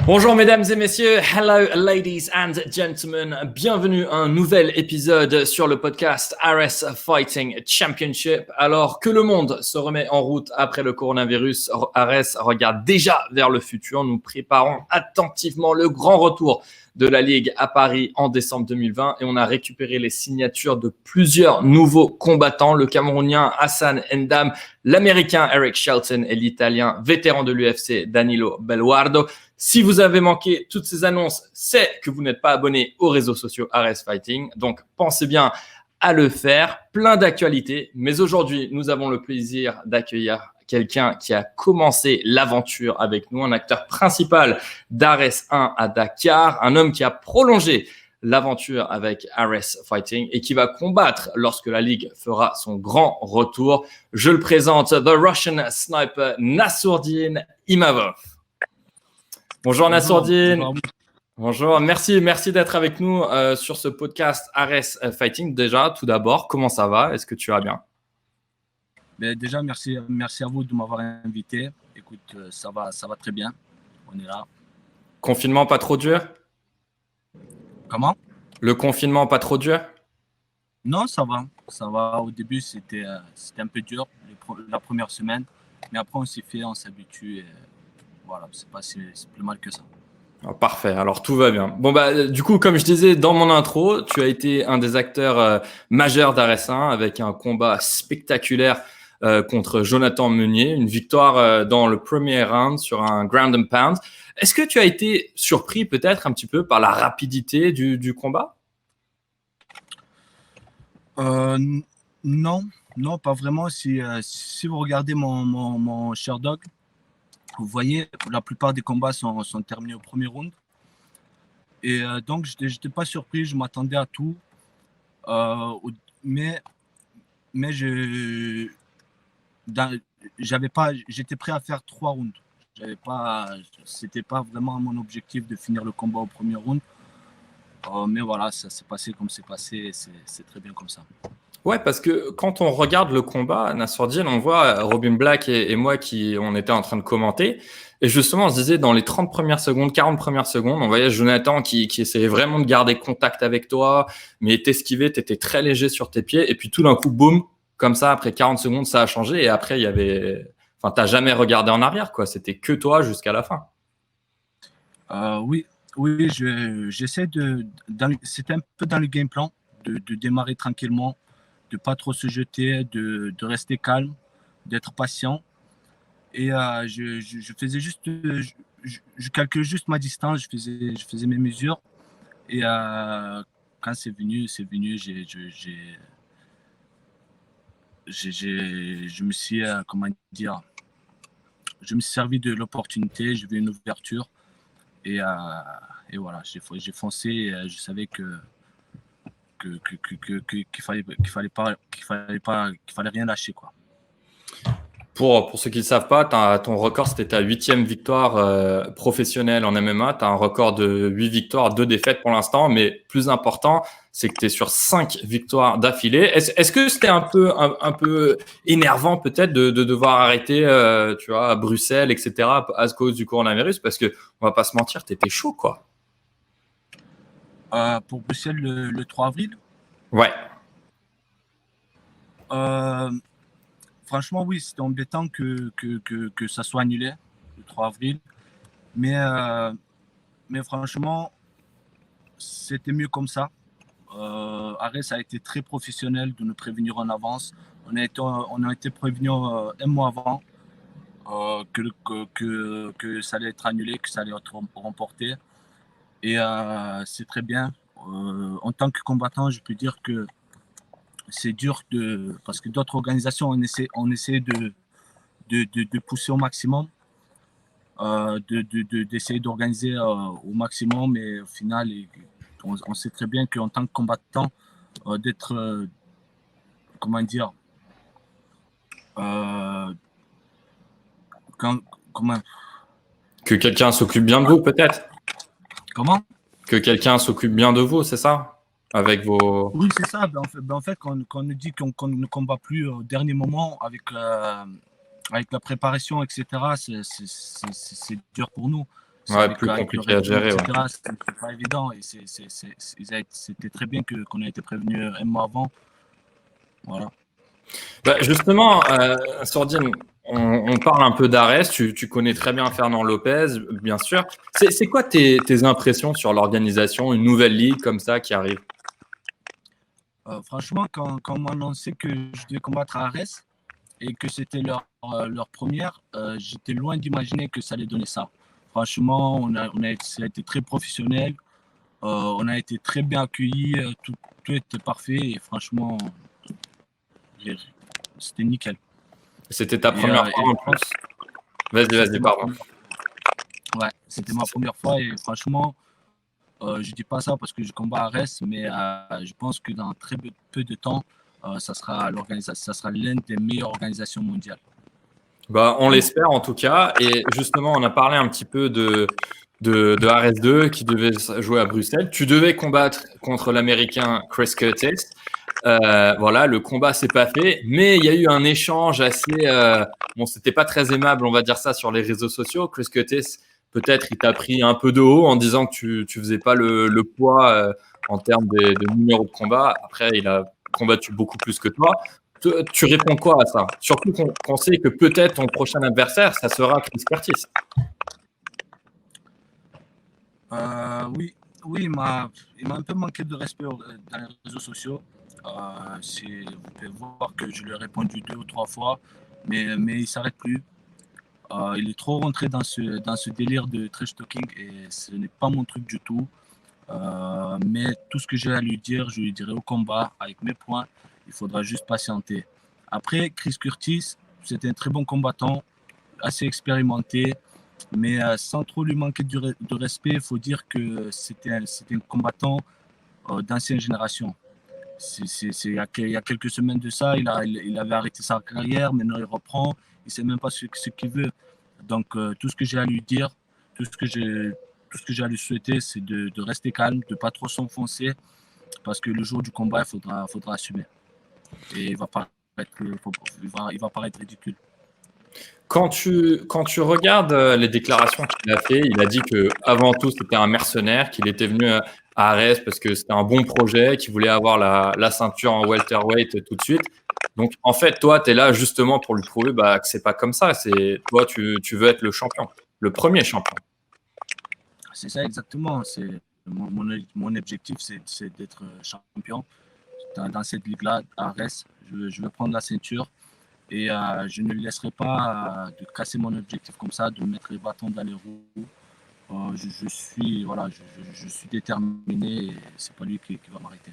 Bonjour mesdames et messieurs, hello ladies and gentlemen, bienvenue à un nouvel épisode sur le podcast RS Fighting Championship. Alors que le monde se remet en route après le coronavirus, RS regarde déjà vers le futur. Nous préparons attentivement le grand retour de la Ligue à Paris en décembre 2020 et on a récupéré les signatures de plusieurs nouveaux combattants, le Camerounien Hassan Ndam, l'Américain Eric Shelton et l'Italien vétéran de l'UFC Danilo Belluardo. Si vous avez manqué toutes ces annonces, c'est que vous n'êtes pas abonné aux réseaux sociaux RS Fighting. Donc, pensez bien à le faire. Plein d'actualités. Mais aujourd'hui, nous avons le plaisir d'accueillir quelqu'un qui a commencé l'aventure avec nous, un acteur principal d'RS 1 à Dakar, un homme qui a prolongé l'aventure avec RS Fighting et qui va combattre lorsque la Ligue fera son grand retour. Je le présente, The Russian Sniper Nassourdine Imavov. Bonjour Nassourdine. Bonjour, merci d'être avec nous sur ce podcast RS Fighting. Déjà, tout d'abord, comment ça va? Est-ce que tu vas bien? Déjà, merci à vous de m'avoir invité. Écoute, ça va très bien. On est là. Confinement pas trop dur? Comment? Le confinement pas trop dur? Non, ça va. Au début, c'était un peu dur la première semaine, mais après on s'habitue. Et voilà, c'est plus mal que ça. Oh, parfait, alors tout va bien. Bon du coup, comme je disais dans mon intro, tu as été un des acteurs majeurs d'RS1 avec un combat spectaculaire contre Jonathan Meunier, une victoire dans le premier round sur un ground and pound. Est-ce que tu as été surpris peut-être un petit peu par la rapidité du combat? Non, pas vraiment. Si vous regardez mon Sherdog, vous voyez, la plupart des combats sont terminés au premier round. Et donc, je n'étais pas surpris, je m'attendais à tout. Mais j'étais prêt à faire 3 rounds. C'était pas vraiment mon objectif de finir le combat au premier round. Mais voilà, ça s'est passé comme c'est passé, c'est très bien comme ça. Ouais, parce que quand on regarde le combat, Nassourdine, on voit Robin Black et moi on était en train de commenter. Et justement, on se disait dans les 30 premières secondes, 40 premières secondes, on voyait Jonathan qui essayait vraiment de garder contact avec toi, mais t'esquivais, t'étais très léger sur tes pieds. Et puis tout d'un coup, boum, comme ça, après 40 secondes, ça a changé. Et après, t'as jamais regardé en arrière, quoi. C'était que toi jusqu'à la fin. Oui, j'essaie c'était un peu dans le game plan de démarrer tranquillement, de pas trop se jeter, de rester calme, d'être patient. Et je faisais juste, je calculais juste ma distance, je faisais mes mesures. Et quand c'est venu, je me suis, comment dire, je me suis servi de l'opportunité, j'ai vu une ouverture. Et voilà, j'ai foncé. Et je savais qu'il fallait rien lâcher, quoi. Pour ceux qui ne le savent pas, ton record, c'était ta 8e victoire professionnelle en MMA. Tu as un record de 8 victoires, 2 défaites pour l'instant. Mais plus important, c'est que tu es sur 5 victoires d'affilée. Est-ce que c'était un peu énervant peut-être de devoir arrêter tu vois, à Bruxelles, etc. à cause du coronavirus? Parce qu'on ne va pas se mentir, tu étais chaud, quoi. Pour Bruxelles, le 3 avril? Ouais. Franchement, oui, c'était embêtant que ça soit annulé le 3 avril. Mais franchement, c'était mieux comme ça. Ares a été très professionnel de nous prévenir en avance. On a été prévenus un mois avant que ça allait être annulé, que ça allait être remporté. Et c'est très bien. En tant que combattant, je peux dire que c'est dur parce que d'autres organisations, on essaie de pousser au maximum, d'essayer d'organiser au maximum, mais au final, on sait très bien qu'en tant que combattant, d'être, comment dire, comment Que quelqu'un s'occupe bien de vous, peut-être. Comment? Que quelqu'un s'occupe bien de vous, c'est ça? Avec vos... Oui, c'est ça. En fait, quand on nous dit qu'on ne combat plus au dernier moment avec la préparation, etc., c'est dur pour nous. Ouais, plus compliqué à gérer. Etc. C'était pas évident et c'était très bien qu'on ait été prévenu un mois avant. Voilà. Bah, justement, Sordine, on parle un peu d'Ares. Tu connais très bien Fernand Lopez, bien sûr. C'est quoi tes impressions sur l'organisation, une nouvelle ligue comme ça qui arrive? Franchement, quand on m'a annoncé que je devais combattre à Ares et que c'était leur première, j'étais loin d'imaginer que ça allait donner ça. Franchement, ça a été très professionnel. On a été très bien accueillis. Tout était parfait. Et franchement, c'était nickel. C'était ta première fois en plus? Vas-y, pardon. Ouais, c'était ma première fois et franchement, je dis pas ça parce que je combats à Arès, mais je pense que dans très peu de temps, ça sera l'une des meilleures organisations mondiales. Bah, on l'espère en tout cas. Et justement, on a parlé un petit peu de Ares 2 qui devait jouer à Bruxelles. Tu devais combattre contre l'Américain Chris Curtis. Voilà, le combat s'est pas fait, mais il y a eu un échange assez, bon, c'était pas très aimable, on va dire ça, sur les réseaux sociaux. Chris Curtis, peut-être, il t'a pris un peu de haut en disant que tu faisais pas le poids en termes de numéro de combat. Après, il a combattu beaucoup plus que toi. Tu réponds quoi à ça? Surtout qu'on sait que peut-être ton prochain adversaire, ça sera Chris Curtis. Oui, il m'a un peu manqué de respect dans les réseaux sociaux. Vous pouvez voir que je lui ai répondu 2 ou 3 fois, mais il ne s'arrête plus. Il est trop rentré dans ce délire de trash talking et ce n'est pas mon truc du tout. Mais tout ce que j'ai à lui dire, je lui dirai au combat avec mes points. Il faudra juste patienter. Après, Chris Curtis, c'était un très bon combattant, assez expérimenté, mais sans trop lui manquer de respect, il faut dire que c'était un combattant d'ancienne génération. Il y a quelques semaines de ça, il avait arrêté sa carrière, maintenant il reprend, il ne sait même pas ce qu'il veut. Donc tout ce que j'ai à lui dire, tout ce que j'ai à lui souhaiter, c'est de rester calme, de ne pas trop s'enfoncer, parce que le jour du combat, il faudra assumer. Et il va paraître ridicule. Quand tu regardes les déclarations qu'il a fait, il a dit que avant tout c'était un mercenaire, qu'il était venu à Ares parce que c'était un bon projet, qu'il voulait avoir la ceinture en welterweight tout de suite. Donc en fait, toi, tu es là justement pour lui prouver que c'est pas comme ça. C'est toi, tu veux être le champion, le premier champion. C'est ça exactement. Mon objectif, c'est d'être champion dans cette ligue-là, à Ares. Je veux prendre la ceinture. Et je ne laisserai pas de casser mon objectif comme ça, de mettre les bâtons dans les roues. Je suis déterminé et c'est pas lui qui va m'arrêter.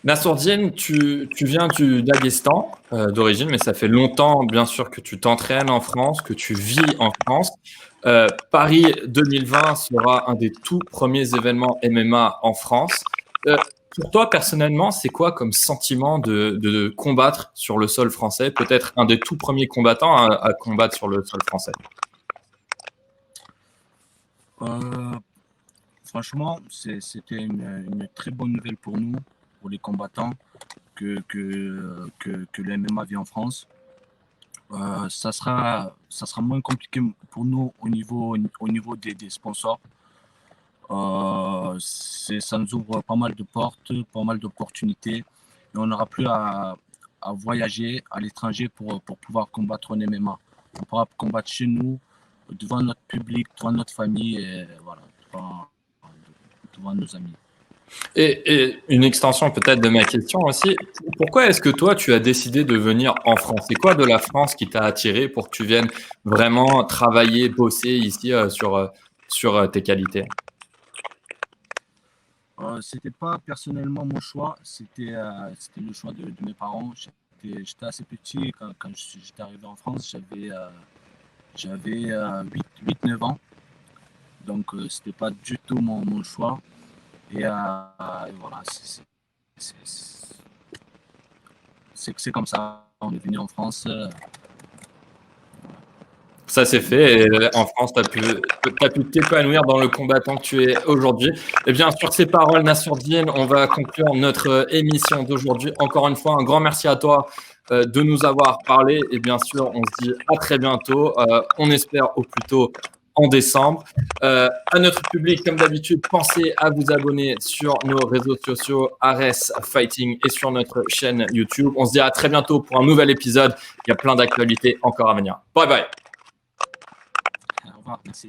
Nassourdine, tu viens du Daghestan d'origine, mais ça fait longtemps, bien sûr, que tu t'entraînes en France, que tu vis en France. Paris 2020 sera un des tout premiers événements MMA en France. Pour toi, personnellement, c'est quoi comme sentiment de combattre sur le sol français? Peut-être un des tout premiers combattants à combattre sur le sol français. Franchement, c'était une très bonne nouvelle pour nous, pour les combattants, que le MMA vient en France. Ça sera moins compliqué pour nous au niveau des sponsors. Ça nous ouvre pas mal de portes, pas mal d'opportunités. Et on n'aura plus à voyager à l'étranger pour pouvoir combattre en MMA. On pourra combattre chez nous, devant notre public, devant notre famille et voilà, devant nos amis. Et une extension peut-être de ma question aussi, pourquoi est-ce que toi, tu as décidé de venir en France? C'est quoi de la France qui t'a attiré pour que tu viennes vraiment travailler, bosser ici sur tes qualités? C'était pas personnellement mon choix, c'était le choix de mes parents. J'étais assez petit quand j'étais arrivé en France, j'avais 8-9 ans, donc c'était pas du tout mon choix. Et voilà, c'est comme ça, on est venu en France. Ça s'est fait et en France, tu as pu t'épanouir dans le combattant que tu es aujourd'hui. Et bien, sur ces paroles, Nassourdine, on va conclure notre émission d'aujourd'hui. Encore une fois, un grand merci à toi de nous avoir parlé. Et bien sûr, on se dit à très bientôt. On espère au plus tôt en décembre. À notre public, comme d'habitude, pensez à vous abonner sur nos réseaux sociaux Ares Fighting et sur notre chaîne YouTube. On se dit à très bientôt pour un nouvel épisode. Il y a plein d'actualités encore à venir. Bye bye. Au revoir, merci.